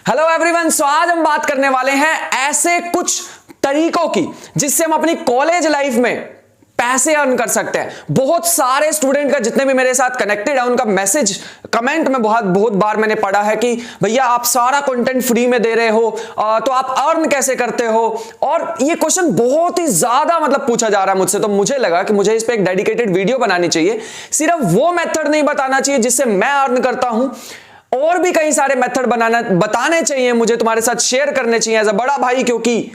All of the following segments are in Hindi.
हेलो एवरीवन, सो आज हम बात करने वाले हैं ऐसे कुछ तरीकों की जिससे हम अपनी कॉलेज लाइफ में पैसे अर्न कर सकते हैं। बहुत सारे स्टूडेंट का जितने भी मेरे साथ कनेक्टेड है उनका मैसेज कमेंट में बहुत बार मैंने पढ़ा है कि भैया आप सारा कंटेंट फ्री में दे रहे हो तो आप अर्न कैसे करते हो। और ये क्वेश्चन बहुत ही ज्यादा पूछा जा रहा है मुझसे, तो मुझे लगा कि मुझे इस पे एक डेडिकेटेड वीडियो बनानी चाहिए। सिर्फ वो मेथड नहीं बताना चाहिए जिससे मैं अर्न करता हूं, और भी कई सारे मेथड बताने चाहिए मुझे, तुम्हारे साथ शेयर करने चाहिए एज अ बड़ा भाई, क्योंकि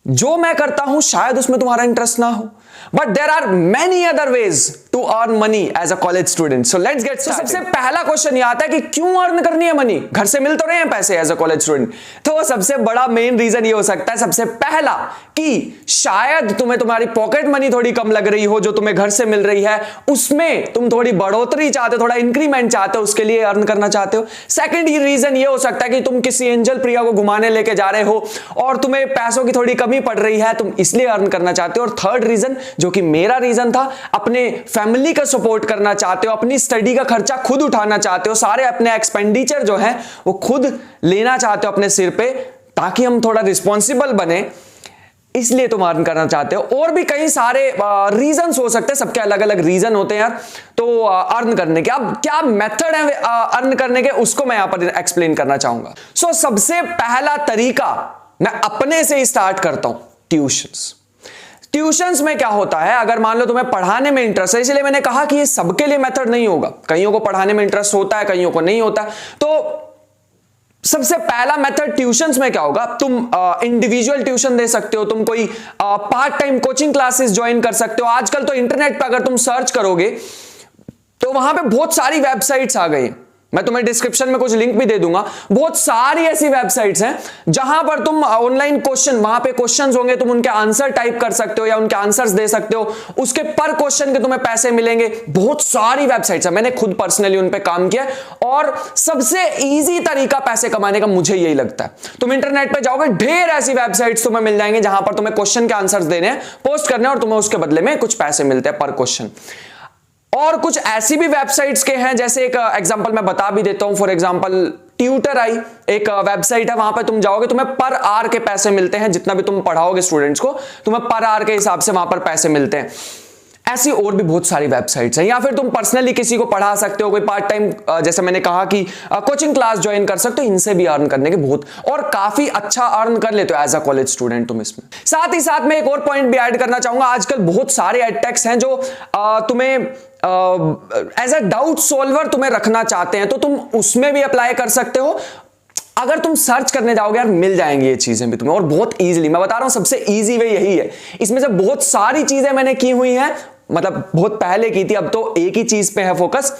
जो मैं करता हूं शायद उसमें तुम्हारा इंटरेस्ट ना हो, but there are many other ways to earn money as a college student. So let's get started. सबसे पहला क्वेश्चन ये आता है कि क्यों अर्न करनी है मनी, घर से मिल तो रहे हैं पैसे एज अ कॉलेज स्टूडेंट। तो सबसे बड़ा मेन रीजन ये हो सकता है, सबसे पहला, कि शायद तुम्हें तुम्हारी पॉकेट मनी थोड़ी कम लग रही हो जो तुम्हें घर से मिल रही है, उसमें तुम थोड़ी बढ़ोतरी चाहते हो, थोड़ा इंक्रीमेंट चाहते हो, उसके लिए अर्न करना चाहते हो। सेकंड रीजन ये हो सकता है कि तुम किसी एंजल प्रिया को घुमाने लेके जा रहे हो और तुम्हें पैसों की थोड़ी कमी पड़ रही है, तुम इसलिए अर्न करना चाहते हो। और थर्ड रीजन, जो कि मेरा रीजन था, अपने फैमिली का सपोर्ट करना चाहते हो, अपनी स्टडी का खर्चा खुद उठाना चाहते हो, सारे अपने एक्सपेंडिचर जो है वो खुद लेना चाहते हो अपने सिर पे, ताकि हम थोड़ा रिस्पॉन्सिबल बने, इसलिए तुम अर्न करना चाहते हो। और भी कई सारे रीजंस हो सकते हैं, सबके अलग अलग रीजन होते हैं यार। तो अर्न करने के अब क्या मेथड है अर्न करने के, उसको मैं यहां पर एक्सप्लेन करना चाहूंगा। सो सबसे पहला तरीका मैं अपने से ही स्टार्ट करता हूं, ट्यूशंस। ट्यूशंस में क्या होता है, अगर मान लो तुम्हें पढ़ाने में इंटरेस्ट है, इसलिए मैंने कहा कि ये सबके लिए मेथड नहीं होगा, कईयों को पढ़ाने में इंटरेस्ट होता है, कईयों को नहीं होता है। तो सबसे पहला मेथड ट्यूशंस में क्या होगा, तुम इंडिविजुअल ट्यूशन दे सकते हो, तुम कोई part time coaching classes join कर सकते हो। आजकल तो इंटरनेट पर अगर तुम सर्च करोगे तो वहां पे बहुत सारी वेबसाइट्स आ गई, मैं तुम्हें डिस्क्रिप्शन में कुछ लिंक भी दे दूंगा। बहुत सारी ऐसी वेबसाइट्स हैं जहां पर तुम ऑनलाइन क्वेश्चन, वहां पे क्वेश्चंस होंगे, तुम उनके आंसर टाइप कर सकते हो या उनके आंसर्स दे सकते हो, उसके पर क्वेश्चन के तुम्हें पैसे मिलेंगे। बहुत सारी वेबसाइट्स हैं, मैंने खुद पर्सनली उन पे काम किया और सबसे इजी तरीका पैसे कमाने का मुझे यही लगता है। तुम इंटरनेट पे जाओगे, ढेर ऐसी वेबसाइट्स तुम्हें मिल जाएंगे जहां पर तुम्हें क्वेश्चन के आंसर्स देने हैं, पोस्ट करने हैं और तुम्हें उसके बदले में कुछ पैसे मिलते हैं पर क्वेश्चन। और कुछ ऐसी भी वेबसाइट्स के हैं, जैसे एक एग्जांपल मैं बता भी देता हूं, फॉर एग्जांपल ट्यूटर आई एक वेबसाइट है, वहां पे तुम जाओगे, तुम्हें पर आवर के पैसे मिलते हैं, जितना भी तुम पढ़ाओगे स्टूडेंट्स को, तुम्हें पर आवर के हिसाब से वहां पर पैसे मिलते हैं। ऐसी और भी बहुत सारी वेबसाइट्स हैं, या फिर तुम पर्सनली किसी को पढ़ा सकते हो, कोई पार्ट टाइम, जैसे मैंने कहा कि कोचिंग क्लास ज्वाइन कर सकते हो, इनसे भी अर्न करने के बहुत, और काफी अच्छा अर्न कर लेते हो एज अ कॉलेज स्टूडेंट तुम इसमें। साथ ही साथ मैं एक और पॉइंट भी ऐड करना चाहूंगा, आजकल बहुत सारे एडटेक्स हैं जो तुम्हें एज अ डाउट सॉल्वर तुम्हें रखना चाहते हैं, तो तुम उसमें भी अप्लाई कर सकते हो। अगर तुम सर्च करने जाओगे यार, मिल जाएंगी ये चीजें भी तुम्हें, और बहुत इजीली। मैं बता रहा हूं सबसे इजी वे यही है। इसमें से बहुत सारी चीजें मैंने की हुई हैं, बहुत पहले की थी, अब तो एक ही चीज पे है फोकस,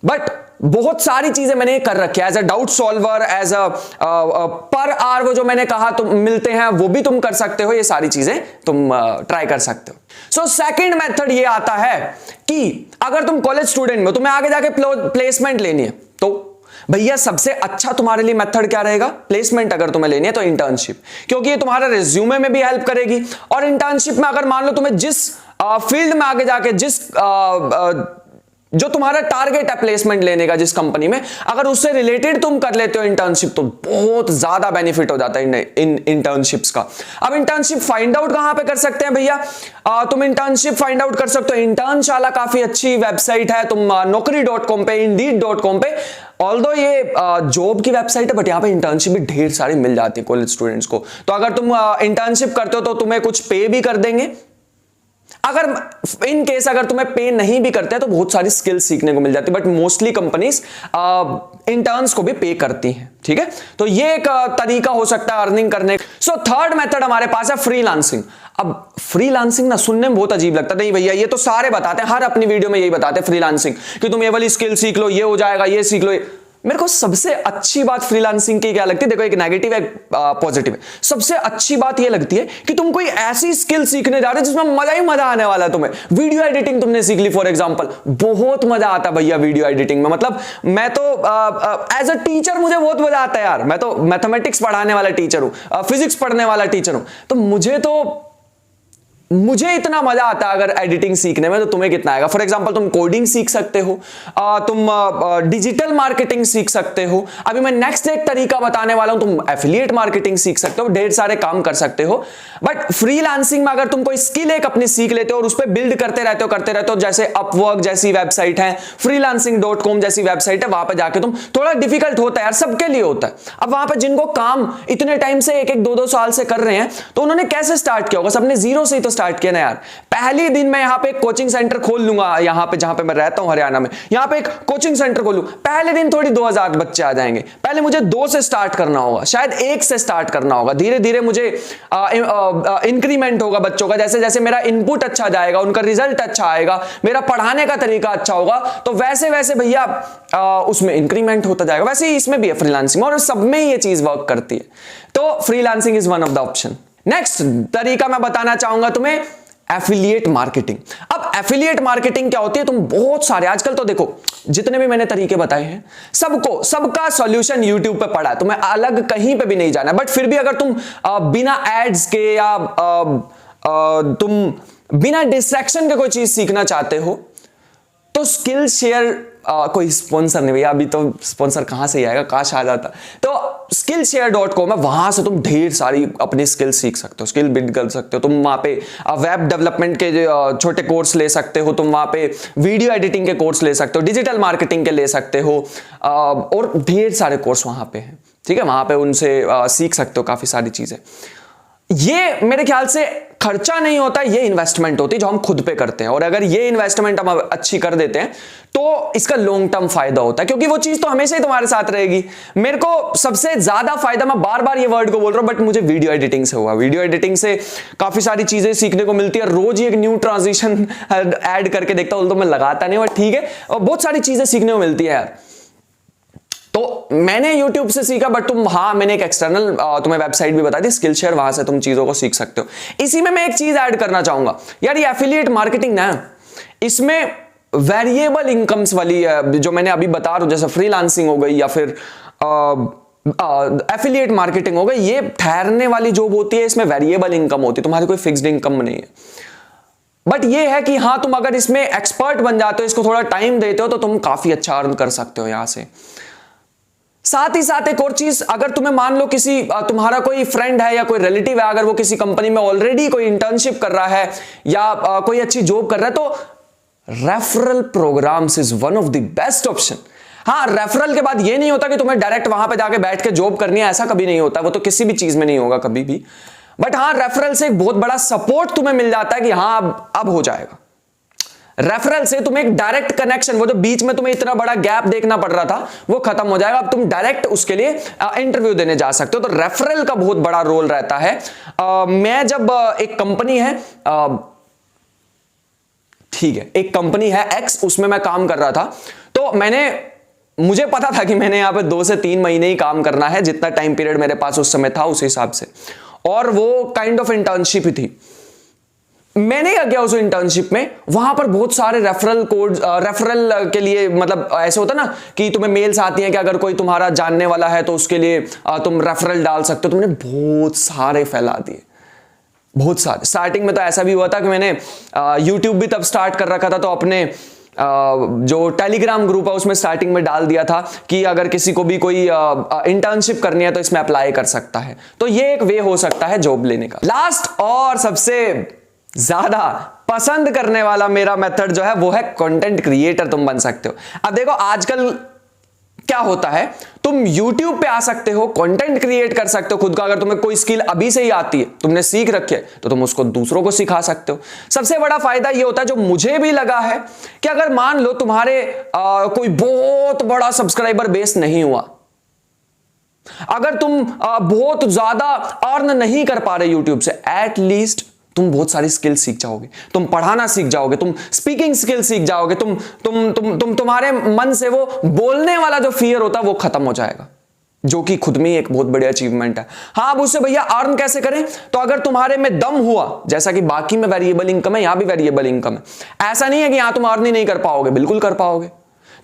बट बहुत सारी चीजें मैंने कर रखी है as a doubt solver, as a per hour वो जो मैंने कहा तुम मिलते हैं, वो भी तुम कर सकते हो। ये सारी चीजें तुम ट्राई कर सकते हो। सो सेकंड मेथड ये आता है कि अगर तुम कॉलेज स्टूडेंट में, तुम्हें आगे जाके प्लेसमेंट लेनी है, तो भैया सबसे अच्छा तुम्हारे लिए मेथड क्या रहेगा, प्लेसमेंट अगर तुम्हें लेनी है तो इंटर्नशिप, क्योंकि ये तुम्हारे रिज्यूमे में भी हेल्प करेगी। और इंटर्नशिप में अगर मान लो तुम्हें जिस फील्ड में आगे जाके जो तुम्हारा टारगेट है प्लेसमेंट लेने का, जिस कंपनी में, अगर उससे रिलेटेड तुम कर लेते हो इंटर्नशिप, तो बहुत ज्यादा बेनिफिट हो जाता है इन इंटर्नशिप्स का। अब इंटर्नशिप फाइंड आउट कहां पे कर सकते हैं भैया, तुम इंटर्नशिप फाइंड आउट कर सकते हो, इंटर्नशाला काफी अच्छी वेबसाइट है, तुम naukri.com पे, indeed.com पे, ऑल्दो ये जॉब की वेबसाइट है, बट यहाँ पे इंटर्नशिप भी ढेर सारी मिल जाती है कॉलेज स्टूडेंट्स को। तो अगर तुम इंटर्नशिप करते हो तो तुम्हें कुछ पे भी कर देंगे। अगर इन केस अगर तुम्हें पे नहीं भी करते हैं तो बहुत सारी स्किल्स सीखने को मिल जाती है, बट मोस्टली कंपनीज इंटर्न्स को भी पे करती हैं, ठीक है। तो ये एक तरीका हो सकता है अर्निंग करने। सो थर्ड मेथड हमारे पास है फ्रीलांसिंग। अब फ्रीलांसिंग ना सुनने में बहुत अजीब लगता है, नहीं भैया ये तो सारे बताते हैं, हर अपनी वीडियो में यही बताते हैं फ्रीलांसिंग, कि तुम ये वाली स्किल सीख लो, ये हो जाएगा, ये सीख लो। मेरे को सबसे अच्छी बात फ्रीलांसिंग की क्या लगती है, देखो एक नेगेटिव है, पॉजिटिव है। सबसे अच्छी बात ये लगती है कि तुम कोई ऐसी स्किल सीखने जा रहे हो जिसमें मजा ही मजा आने वाला है तुम्हें। वीडियो एडिटिंग तुमने सीख ली फॉर एग्जांपल, बहुत मजा आता है भैया वीडियो एडिटिंग में। मैं तो एज अ टीचर मुझे बहुत मजा आता है यार, मैं तो मैथमेटिक्स पढ़ाने वाला टीचर हूं, फिजिक्स पढ़ने वाला टीचर हूं, तो मुझे तो मुझे इतना मजा आता है अगर एडिटिंग सीखने में, तो तुम्हें कितना आएगा। फॉर एग्जांपल तुम कोडिंग सीख सकते हो, तुम डिजिटल मार्केटिंग सीख सकते हो। अभी मैं नेक्स्ट एक तरीका बताने वाला हूं, तुम एफिलिएट मार्केटिंग सीख सकते हो, ढेर सारे काम कर सकते हो। बट फ्रीलांसिंग में अगर तुम कोई स्किल एक अपनी सीख लेते हो और उस पर बिल्ड करते रहते हो, जैसे अपवर्क जैसी वेबसाइट है, freelancing.com जैसी वेबसाइट है, वहां पर जाके तुम, थोड़ा डिफिकल्ट होता है यार, सबके लिए होता है। अब वहां पर जिनको काम इतने टाइम से, एक 2-2 साल से कर रहे हैं, तो उन्होंने कैसे स्टार्ट किया होगा? सबने जीरो से ही तो स्टार्ट किया ना यार। पहली दिन मैं यहां पे एक कोचिंग सेंटर खोल लूंगा, यहां पे जहां पे मैं रहता हूं हरियाणा में, यहां पे एक कोचिंग सेंटर खोलूं, पहले दिन थोड़ी 2000 बच्चे आ जाएंगे। पहले मुझे 2 से स्टार्ट करना होगा, शायद 1 से स्टार्ट करना होगा। धीरे धीरे मुझे इंक्रीमेंट होगा बच्चों का, जैसे जैसे मेरा इनपुट अच्छा जाएगा, उनका रिजल्ट अच्छा आएगा, मेरा पढ़ाने का तरीका अच्छा होगा, तो वैसे वैसे भैया उसमें इंक्रीमेंट होता जाएगा। वैसे ही इसमें भी है फ्रीलांसिंग, और सब में ये चीज वर्क करती है। तो freelancing is one of the option. Next तरीका मैं बताना चाहूंगा तुम्हें, एफिलिएट मार्केटिंग। अब एफिलिएट मार्केटिंग क्या होती है? तुम बहुत सारे, आजकल तो देखो जितने भी मैंने तरीके बताए हैं, सबका सॉल्यूशन यूट्यूब पे पड़ा है, तुम्हें अलग कहीं पे भी नहीं जाना। बट फिर भी अगर तुम बिना एड्स के या तुम बिना डिस्ट्रैक्शन के कोई चीज सीखना चाहते हो, तो स्किल शेयर, कोई स्पॉन्सर नहीं भैया, अभी तो स्पॉन्सर कहां से आएगा, काश आ जाता। तो skillshare.com है, वहां से तुम ढेर सारी अपनी स्किल सीख सकते हो, स्किल बिल्ड कर सकते हो। तुम वहां पे वेब डेवलपमेंट के छोटे कोर्स ले सकते हो, तुम वहां पे वीडियो एडिटिंग के कोर्स ले सकते हो, डिजिटल मार्केटिंग के ले सकते हो, और ढेर सारे कोर्स वहां पे हैं। ठीक है, वहां पे उनसे सीख सकते हो काफी सारी चीजें। ये मेरे ख्याल से खर्चा नहीं होता, ये इन्वेस्टमेंट होती है जो हम खुद पे करते हैं। और अगर ये इन्वेस्टमेंट हम अच्छी कर देते हैं तो इसका लॉन्ग टर्म फायदा होता है, क्योंकि वो चीज तो हमेशा ही तुम्हारे साथ रहेगी। मेरे को सबसे ज्यादा फायदा, मैं बार बार ये वर्ड को बोल रहा हूं, बट मुझे वीडियो एडिटिंग से हुआ। वीडियो एडिटिंग से काफी सारी चीजें सीखने को मिलती है, रोज ही एक न्यू ट्रांजिशन ऐड करके देखता हूं, तो मैं लगाता नहीं, बट ठीक है, और बहुत सारी चीजें सीखने को मिलती है यार। तो मैंने YouTube से सीखा, बट मैंने एक एक्सटर्नल तुम्हें वेबसाइट भी बता दी, स्किलशेयर, वहां से तुम चीजों को सीख सकते हो। इसी में मैं एक चीज ऐड करना चाहूंगा यार, ये एफिलिएट मार्केटिंग ना, इसमें वेरिएबल इनकम्स वाली जो मैंने अभी बता रहा हूं, जैसे फ्रीलांसिंग हो गई या फिर एफिलिएट मार्केटिंग हो गई, ये ठहरने वाली जॉब होती है, इसमें वेरिएबल इनकम होती है, तुम्हारी कोई फिक्स्ड इनकम नहीं है। बट ये है कि हाँ, तुम अगर इसमें एक्सपर्ट बन जाते हो, इसको थोड़ा टाइम देते हो, तो तुम काफी अच्छा अर्न कर सकते हो यहां से। साथ ही साथ एक और चीज, अगर तुम्हें मान लो किसी तुम्हारा कोई फ्रेंड है या कोई रिलेटिव है, अगर वो किसी कंपनी में ऑलरेडी कोई इंटर्नशिप कर रहा है या कोई अच्छी जॉब कर रहा है, तो referral programs is one of the best option. हाँ, रेफरल के बाद ये नहीं होता कि तुम्हें डायरेक्ट वहां पे जाके बैठ के जॉब करनी है, ऐसा कभी नहीं होता, वो तो किसी भी चीज में नहीं होगा कभी भी। बट हाँ, रेफरल से एक बहुत बड़ा सपोर्ट तुम्हें मिल जाता है कि हाँ अब हो जाएगा। रेफरल से तुम्हें एक डायरेक्ट कनेक्शन, वो जो बीच में तुम्हें इतना बड़ा गैप देखना पड़ रहा था, वो खत्म हो जाएगा। अब तुम डायरेक्ट उसके लिए इंटरव्यू देने जा सकते हो। तो रेफरल का बहुत बड़ा रोल रहता है। मैं जब एक कंपनी है, ठीक है, एक कंपनी है एक्स, उसमें मैं काम कर रहा था, तो मुझे पता था कि मैंने यहां पे 2 से 3 महीने ही काम करना है, जितना टाइम पीरियड मेरे पास उस समय था उस हिसाब से, और वो काइंड ऑफ इंटर्नशिप ही थी। मैंने क्या किया उस इंटर्नशिप में, वहां पर बहुत सारे रेफरल कोड, रेफरल के लिए, मतलब ऐसे होता ना कि तुम्हें मेल्स आती हैं कि अगर कोई तुम्हारा जानने वाला है तो उसके लिए तुम रेफरल डाल सकते हो। तुमने बहुत सारे फैला दिए, बहुत सारे। स्टार्टिंग में तो ऐसा भी हुआ था कि मैंने यूट्यूब भी तब स्टार्ट कर रखा था, तो अपने जो टेलीग्राम ग्रुप है उसमें स्टार्टिंग में डाल दिया था कि अगर किसी को भी कोई इंटर्नशिप करनी है तो इसमें अप्लाई कर सकता है। तो ये एक वे हो सकता है जॉब लेने का। लास्ट और सबसे ज्यादा पसंद करने वाला मेरा मेथड जो है वो है कंटेंट क्रिएटर तुम बन सकते हो। अब देखो आजकल क्या होता है, तुम YouTube पे आ सकते हो, कंटेंट क्रिएट कर सकते हो खुद का। अगर तुम्हें कोई स्किल अभी से ही आती है, तुमने सीख रखी है, तो तुम उसको दूसरों को सिखा सकते हो। सबसे बड़ा फायदा ये होता है, जो मुझे भी लगा है, कि अगर मान लो तुम्हारे कोई बहुत बड़ा सब्सक्राइबर बेस नहीं हुआ, अगर तुम बहुत ज्यादा अर्न नहीं कर पा रहे YouTube से, एटलीस्ट तुम बहुत सारी स्किल सीख जाओगे, तुम पढ़ाना सीख जाओगे, तुम स्पीकिंग स्किल सीख जाओगे, तुम्हारे मन से वो बोलने वाला जो फियर होता है वो खत्म हो जाएगा, जो कि खुद में एक बहुत बड़ी अचीवमेंट है। हाँ, अब उससे भैया अर्न कैसे करें, तो अगर तुम्हारे में दम हुआ, जैसा कि बाकी में वेरिएबल इनकम है, यहां भी वेरिएबल इनकम है। ऐसा नहीं है कि यहां तुम अर्न ही नहीं कर पाओगे, बिल्कुल कर पाओगे।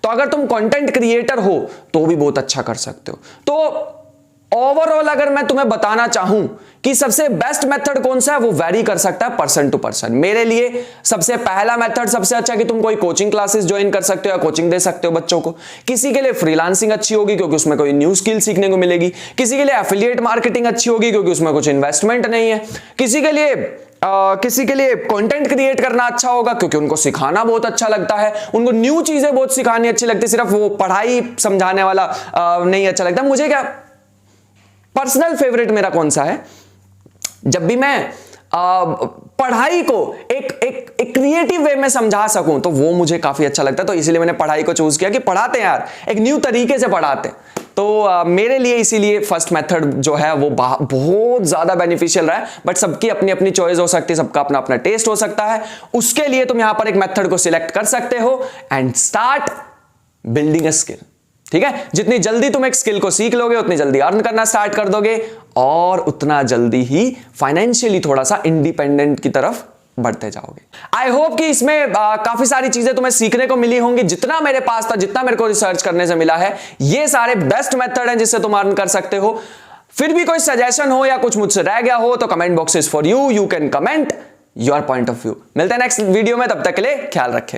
तो अगर तुम कंटेंट क्रिएटर हो तो भी बहुत अच्छा कर सकते हो। तो ओवरऑल अगर मैं तुम्हें बताना चाहूं कि सबसे बेस्ट मेथड कौन सा है, वो वेरी कर सकता है पर्सन टू पर्सन। मेरे लिए सबसे पहला मेथड सबसे अच्छा कि तुम कोई कोचिंग क्लासेस ज्वाइन कर सकते हो या कोचिंग दे सकते हो बच्चों को। किसी के लिए फ्रीलांसिंग अच्छी होगी क्योंकि उसमें कोई न्यू स्किल सीखने को मिलेगी। किसी के लिए एफिलिएट मार्केटिंग अच्छी होगी क्योंकि उसमें कुछ इन्वेस्टमेंट नहीं है। किसी के लिए कंटेंट क्रिएट करना अच्छा होगा क्योंकि उनको सिखाना बहुत अच्छा लगता है, उनको न्यू चीजें बहुत सिखानी अच्छी लगती है, सिर्फ वो पढ़ाई समझाने वाला नहीं अच्छा लगता। मुझे क्या पर्सनल फेवरेट मेरा कौन सा है, जब भी मैं पढ़ाई को एक क्रिएटिव वे में समझा सकूं तो वो मुझे काफी अच्छा लगता है। तो इसीलिए मैंने पढ़ाई को चूज किया कि पढ़ाते हैं यार, एक न्यू तरीके से पढ़ाते हैं। तो मेरे लिए इसीलिए फर्स्ट मेथड जो है वो बहुत ज्यादा बेनिफिशियल रहा है। बट सबकी अपनी अपनी चॉइस हो सकती है, सबका अपना अपना टेस्ट हो सकता है। उसके लिए तुम यहां पर एक मेथड को सिलेक्ट कर सकते हो and start building a skill. ठीक है, जितनी जल्दी तुम एक स्किल को सीख लोगे उतनी जल्दी अर्न करना स्टार्ट कर दोगे और उतना जल्दी ही फाइनेंशियली थोड़ा सा इंडिपेंडेंट की तरफ बढ़ते जाओगे। आई होप कि इसमें काफी सारी चीजें तुम्हें सीखने को मिली होंगी। जितना मेरे पास था, जितना मेरे को रिसर्च करने से मिला है, ये सारे बेस्ट मेथड हैं जिससे तुम अर्न कर सकते हो। फिर भी कोई सजेशन हो या कुछ मुझसे रह गया हो तो comment box is for you can comment your point of view. मिलते हैं नेक्स्ट वीडियो में, तब तक के लिए ख्याल रखें।